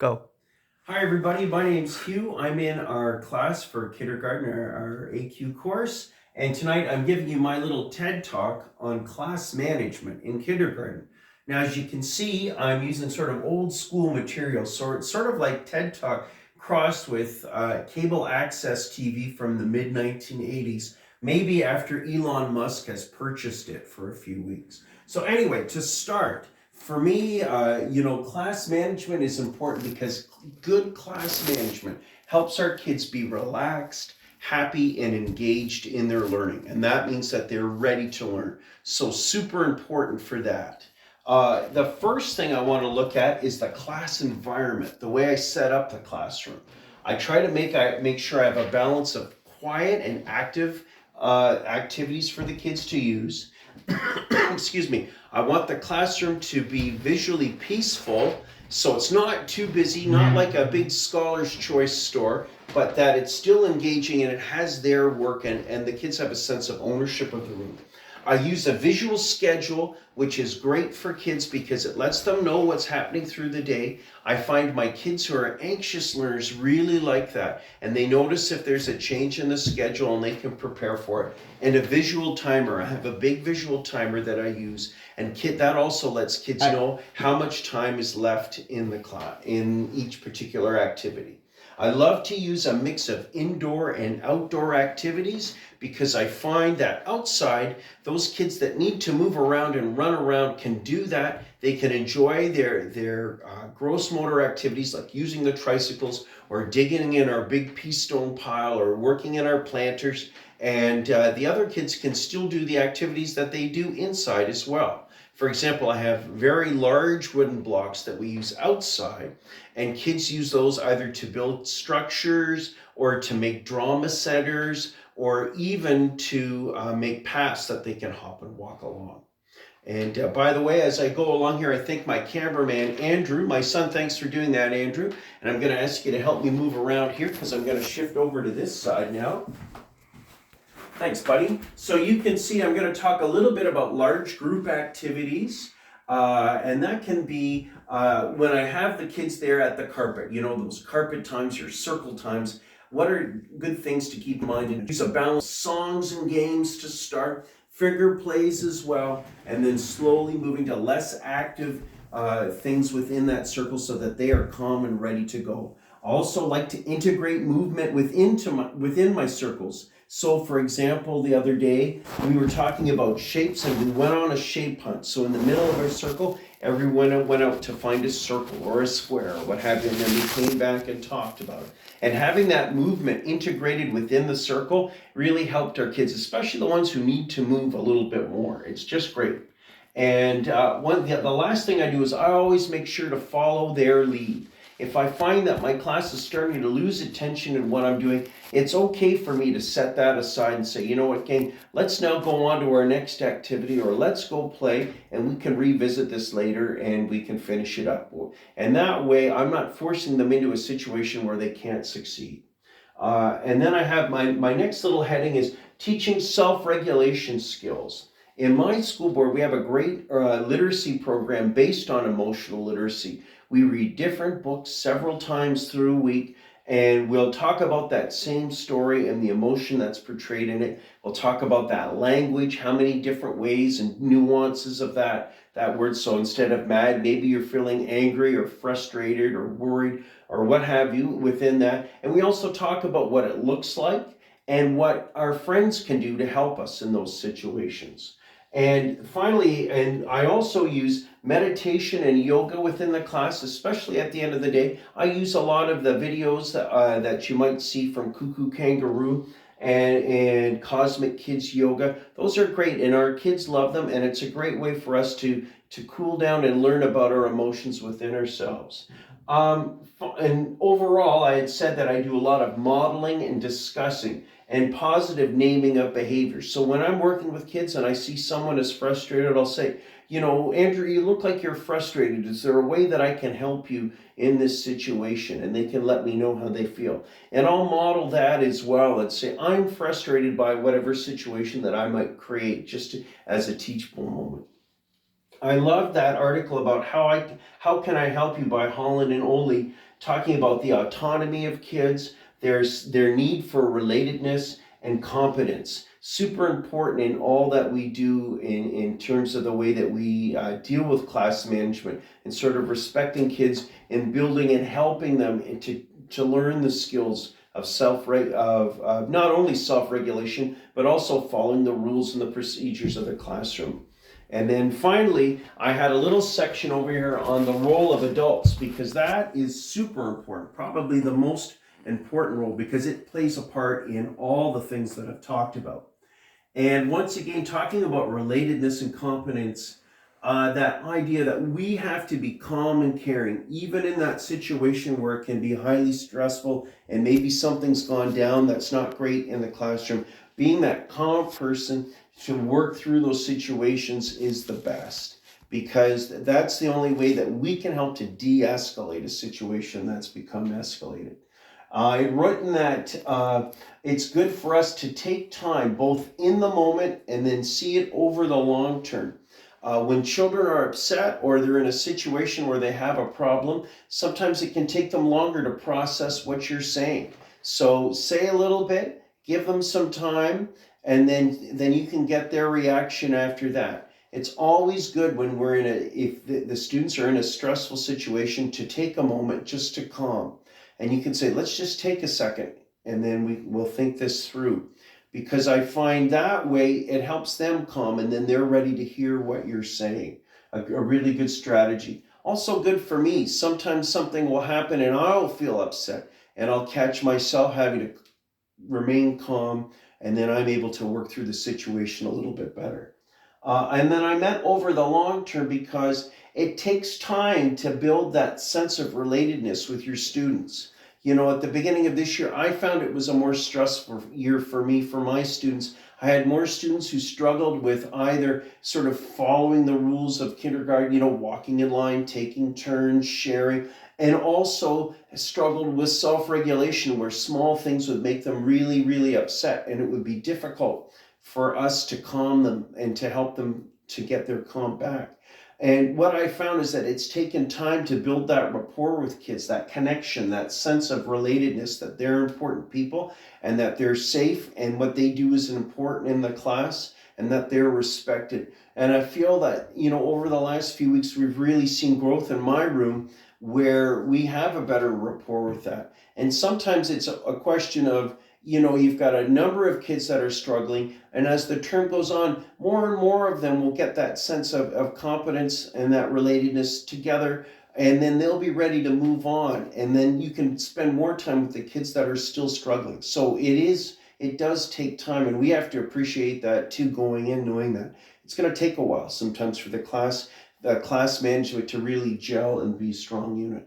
Go. Hi everybody, my name's Hugh. I'm in our class for kindergarten, our AQ course, and tonight I'm giving you my little TED Talk on class management in kindergarten. Now, as you can see, I'm using sort of old school material, so it's sort of like TED Talk crossed with cable access TV from the mid-1980s, maybe after Elon Musk has purchased it for a few weeks. So anyway, to start, for me, class management is important because good class management helps our kids be relaxed, happy, and engaged in their learning. And that means that they're ready to learn. So super important for that. The first thing I want to look at is the class environment, the way I set up the classroom. I try to make sure I have a balance of quiet and active activities for the kids to use. Excuse me. I want the classroom to be visually peaceful, so it's not too busy, not like a big Scholar's Choice store, but that it's still engaging and it has their work and the kids have a sense of ownership of the room. I use a visual schedule, which is great for kids because it lets them know what's happening through the day. I find my kids who are anxious learners really like that, and they notice if there's a change in the schedule and they can prepare for it. And a visual timer. I have a big visual timer that I use, and that also lets kids know how much time is left in the class, in each particular activity. I love to use a mix of indoor and outdoor activities because I find that outside, those kids that need to move around and run around can do that. They can enjoy their gross motor activities like using the tricycles or digging in our big pea stone pile or working in our planters. And the other kids can still do the activities that they do inside as well. For example, I have very large wooden blocks that we use outside, and kids use those either to build structures or to make drama centers or even to make paths that they can hop and walk along. And by the way, as I go along here, I thank my cameraman, Andrew. My son, thanks for doing that, Andrew. And I'm going to ask you to help me move around here because I'm going to shift over to this side now. Thanks, buddy. So you can see I'm going to talk a little bit about large group activities. And that can be when I have the kids there at the carpet, those carpet times, your circle times. What are good things to keep in mind? And use a balance, songs and games to start, figure plays as well, and then slowly moving to less active things within that circle so that they are calm and ready to go. I also like to integrate movement within my circles. So for example, the other day, we were talking about shapes and we went on a shape hunt. So in the middle of our circle, everyone went out to find a circle or a square or what have you, and then we came back and talked about it. And having that movement integrated within the circle really helped our kids, especially the ones who need to move a little bit more. It's just great. And the last thing I do is I always make sure to follow their lead. If I find that my class is starting to lose attention in what I'm doing, it's okay for me to set that aside and say, you know what, gang, let's now go on to our next activity, or let's go play and we can revisit this later and we can finish it up. And that way I'm not forcing them into a situation where they can't succeed. And then I have my next little heading is teaching self-regulation skills. In my school board, we have a great literacy program based on emotional literacy. We read different books several times through a week, and we'll talk about that same story and the emotion that's portrayed in it. We'll talk about that language, how many different ways and nuances of that word. So instead of mad, maybe you're feeling angry or frustrated or worried or what have you within that. And we also talk about what it looks like and what our friends can do to help us in those situations. And finally, and I also use meditation and yoga within the class, especially at the end of the day. I use a lot of the videos that you might see from Cuckoo Kangaroo and Cosmic Kids Yoga. Those are great, and our kids love them, and it's a great way for us to cool down and learn about our emotions within ourselves. And overall, I had said that I do a lot of modeling and discussing and positive naming of behaviors. So when I'm working with kids and I see someone is frustrated, I'll say, Andrew, you look like you're frustrated. Is there a way that I can help you in this situation? And they can let me know how they feel. And I'll model that as well and say, I'm frustrated by whatever situation that I might create just as a teachable moment. I love that article about how can I help you by Holland and Oley, talking about the autonomy of kids, their need for relatedness and competence. Super important in all that we do in terms of the way that we deal with class management and sort of respecting kids and building and helping them to learn the skills of of not only self-regulation but also following the rules and the procedures of the classroom. And then finally, I had a little section over here on the role of adults, because that is super important, probably the most important role, because it plays a part in all the things that I've talked about. And once again, talking about relatedness and competence, that idea that we have to be calm and caring, even in that situation where it can be highly stressful and maybe something's gone down that's not great in the classroom, being that calm person to work through those situations is the best, because that's the only way that we can help to de-escalate a situation that's become escalated. I written that it's good for us to take time both in the moment and then see it over the long term. When children are upset or they're in a situation where they have a problem, sometimes it can take them longer to process what you're saying. So say a little bit, give them some time, and then you can get their reaction after that. It's always good when we're if the students are in a stressful situation, to take a moment just to calm. And you can say, let's just take a second and then we'll think this through. Because I find that way it helps them calm, and then they're ready to hear what you're saying. A really good strategy. Also good for me. Sometimes something will happen and I'll feel upset and I'll catch myself having to remain calm, and then I'm able to work through the situation a little bit better. And then I meant over the long term, because it takes time to build that sense of relatedness with your students. You know, at the beginning of this year, I found it was a more stressful year for me, for my students. I had more students who struggled with either sort of following the rules of kindergarten, you know, walking in line, taking turns, sharing, and also struggled with self-regulation, where small things would make them really, really upset, and it would be difficult for us to calm them and to help them to get their calm back. And what I found is that it's taken time to build that rapport with kids, that connection, that sense of relatedness, that they're important people and that they're safe and what they do is important in the class and that they're respected. And I feel that, you know, over the last few weeks, we've really seen growth in my room where we have a better rapport with that. And sometimes it's a question of, you know, you've got a number of kids that are struggling, and as the term goes on, more and more of them will get that sense of competence and that relatedness together, and then they'll be ready to move on, and then you can spend more time with the kids that are still struggling. So it does take time, and we have to appreciate that too, going in knowing that it's going to take a while sometimes for the class management to really gel and be a strong unit.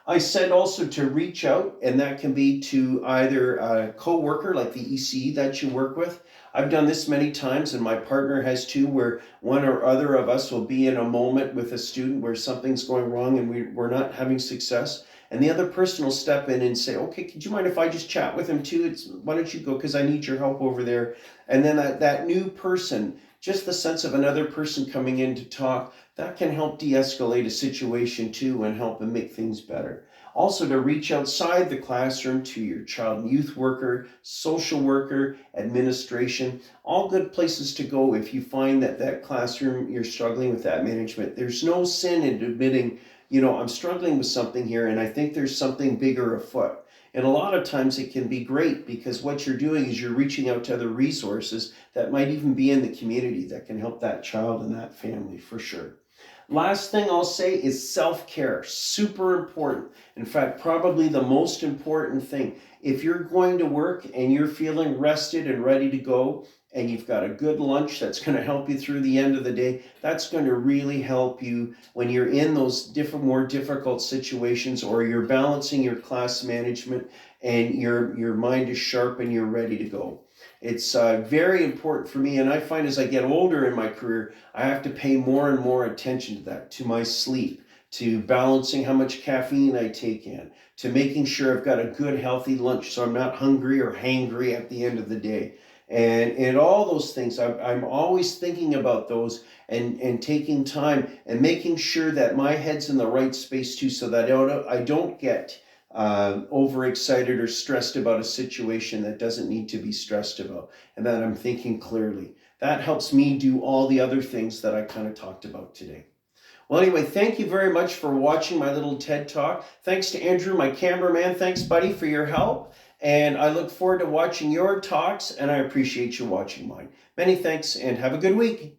I said also to reach out, and that can be to either a co-worker like the ECE that you work with. I've done this many times, and my partner has too, where one or other of us will be in a moment with a student where something's going wrong and we're not having success. And the other person will step in and say, okay, could you mind if I just chat with him too? Why don't you go, because I need your help over there. And then that new person, just the sense of another person coming in to talk, that can help de-escalate a situation too and help them make things better. Also, to reach outside the classroom to your child and youth worker, social worker, administration, all good places to go if you find that classroom you're struggling with that management. There's no sin in admitting, you know, I'm struggling with something here and I think there's something bigger afoot. And a lot of times it can be great, because what you're doing is you're reaching out to other resources that might even be in the community that can help that child and that family for sure. Last thing I'll say is self-care, super important. In fact, probably the most important thing. If you're going to work and you're feeling rested and ready to go, and you've got a good lunch that's going to help you through the end of the day, that's going to really help you when you're in those more difficult situations, or you're balancing your class management and your mind is sharp and you're ready to go. It's very important for me, and I find as I get older in my career, I have to pay more and more attention to that, to my sleep, to balancing how much caffeine I take in, to making sure I've got a good healthy lunch so I'm not hungry or hangry at the end of the day. and all those things. I'm always thinking about those and taking time and making sure that my head's in the right space too, so that I don't get overexcited or stressed about a situation that doesn't need to be stressed about, and that I'm thinking clearly. That helps me do all the other things that I kind of talked about today. Well, anyway, thank you very much for watching my little TED Talk. Thanks to Andrew, my cameraman. Thanks, buddy, for your help. And I look forward to watching your talks, and I appreciate you watching mine. Many thanks, and have a good week.